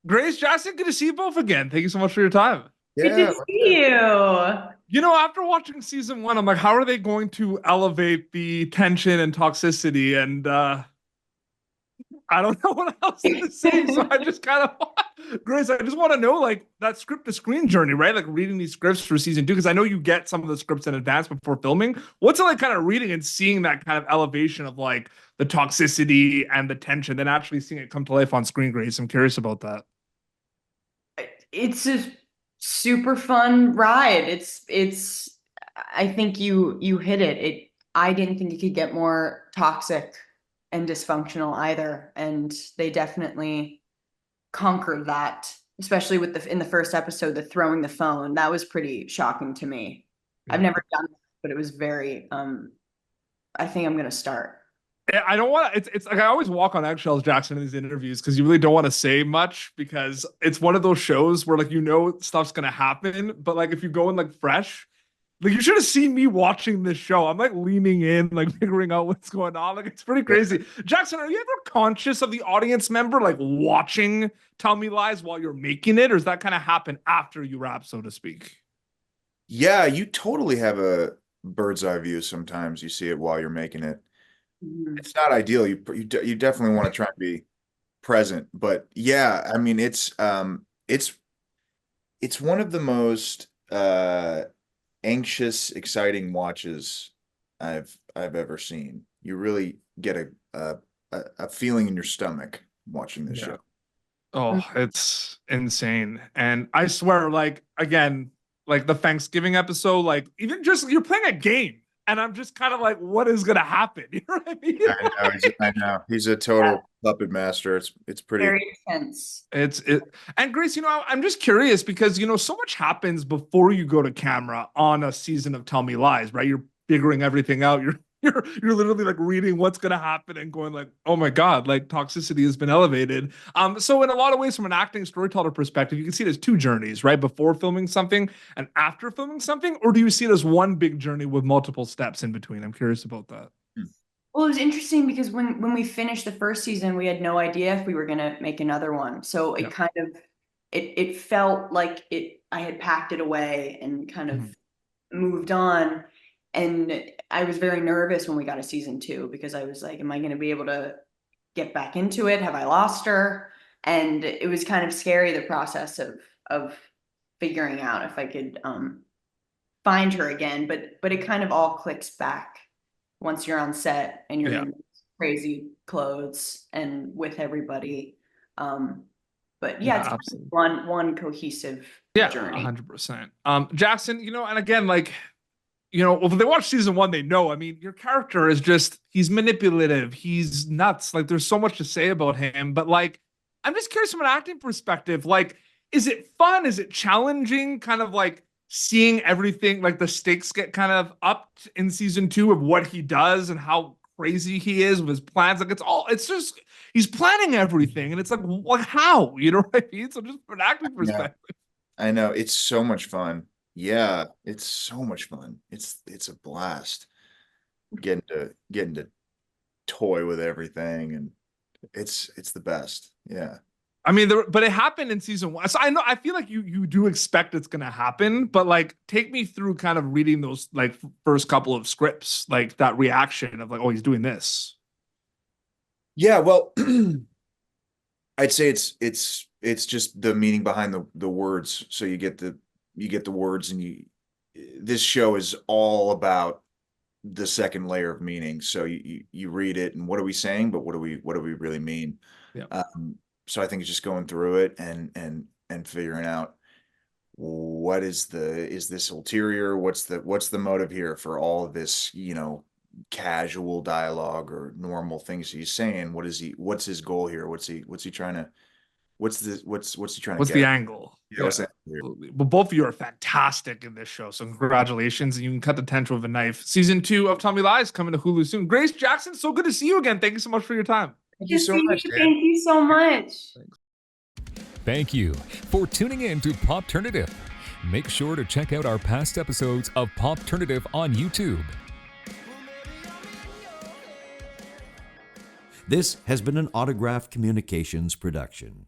Grace, Jackson, good to see you both again. Thank you so much for your time. Good to Yeah, see you. You know, after watching season one, I'm like, how are they going to elevate the tension and toxicity? And I don't know what else to say. So I just kind of, Grace, I just want to know like that script to screen journey, right? Like reading these scripts for season two, because I know you get some of the scripts in advance before filming. What's it like kind of reading and seeing that kind of elevation of like the toxicity and the tension, then actually seeing it come to life on screen, Grace? I'm curious about that. It's a super fun ride. It's I think you hit it. I didn't think it could get more toxic and dysfunctional either. And they definitely conquered that, especially with in the first episode, the throwing the phone. That was pretty shocking to me. I've Yeah. never done that, but it was very I think I'm gonna start. I don't want to. It's like I always walk on eggshells, Jackson, in these interviews because you really don't want to say much because it's one of those shows where like stuff's gonna happen, but like if you go in like fresh, like you should have seen me watching this show. I'm like leaning in, like figuring out what's going on. Like it's pretty crazy. Jackson, are you ever conscious of the audience member like watching Tell Me Lies while you're making it, or does that kind of happen after you wrap, so to speak? yeah, you totally have a bird's eye view. Sometimes you see it while you're making it. Mhm. It's not ideal. You definitely want to try and be present, but yeah, I mean it's one of the most anxious, exciting watches I've ever seen. You really get a feeling in your stomach watching this Yeah. show. Oh, it's insane. And I swear, like, again, like the Thanksgiving episode, like, even just you're playing a game. And I'm just kind of like, what is gonna happen? You know what I mean? I know. He's a Yeah, total puppet master. It's pretty. very intense. It's it and Grace, I'm just curious because so much happens before you go to camera on a season of Tell Me Lies, right? You're figuring everything out. You're literally like reading what's gonna happen and going like, oh my God, like toxicity has been elevated. So in a lot of ways, from an acting storyteller perspective, you can see it as two journeys, right? Before filming something and after filming something, or do you see it as one big journey with multiple steps in between? I'm curious about that. Well, it was interesting because when we finished the first season, we had no idea if we were gonna make another one. So Yeah. it kind of it felt like it I had packed it away and kind of Mhm. moved on. And I was very nervous when we got a season two because I was like, am I gonna be able to get back into it? Have I lost her? And it was kind of scary, the process of figuring out if I could find her again. But it kind of all clicks back once you're on set and you're Yeah. in crazy clothes and with everybody. But yeah, Yeah, it's kind of absolutely. one cohesive Yeah, journey. 100%. Jackson, and again, like, if they watch season one, they know. I mean, your character is he's manipulative. He's nuts. Like, there's so much to say about him. But, like, I'm just curious from an acting perspective. Like, is it fun? Is it challenging? Kind of like seeing everything, like the stakes get kind of upped in season two of what he does and how crazy he is with his plans. Like, it's just, he's planning everything. And it's like how? You know what I mean? So, just from an acting Yeah, perspective. I know. It's so much fun. Yeah, it's so much fun. It's a blast getting to toy with everything, and it's the best. Yeah. I mean, but it happened in season one. So I know I feel like you do expect it's gonna happen, but like take me through kind of reading those like first couple of scripts, like that reaction of like, oh, he's doing this. Yeah, well, I'd say it's just the meaning behind the words. So you get the words, and this show is all about the second layer of meaning. So you read it, and what are we saying? But what do we really mean? Yeah. Um, so I think it's just going through it and figuring out is this ulterior? What's the motive here for all of this, casual dialogue or normal things he's saying? What's his goal here? What's he trying to what's he trying to What's get the at? angle? Yeah, what's Yeah. that here? Absolutely. But both of you are fantastic in this show. So congratulations. And you can cut the tension with a knife. Season two of Tommy Lies coming to Hulu soon. Grace Jackson, so good to see you again. Thank you so much for your time. Thank you Just so see much, you. Dan. Thank you so much. Thank you for tuning in to Popternative. Make sure to check out our past episodes of Popternative on YouTube. This has been an Autograph Communications production.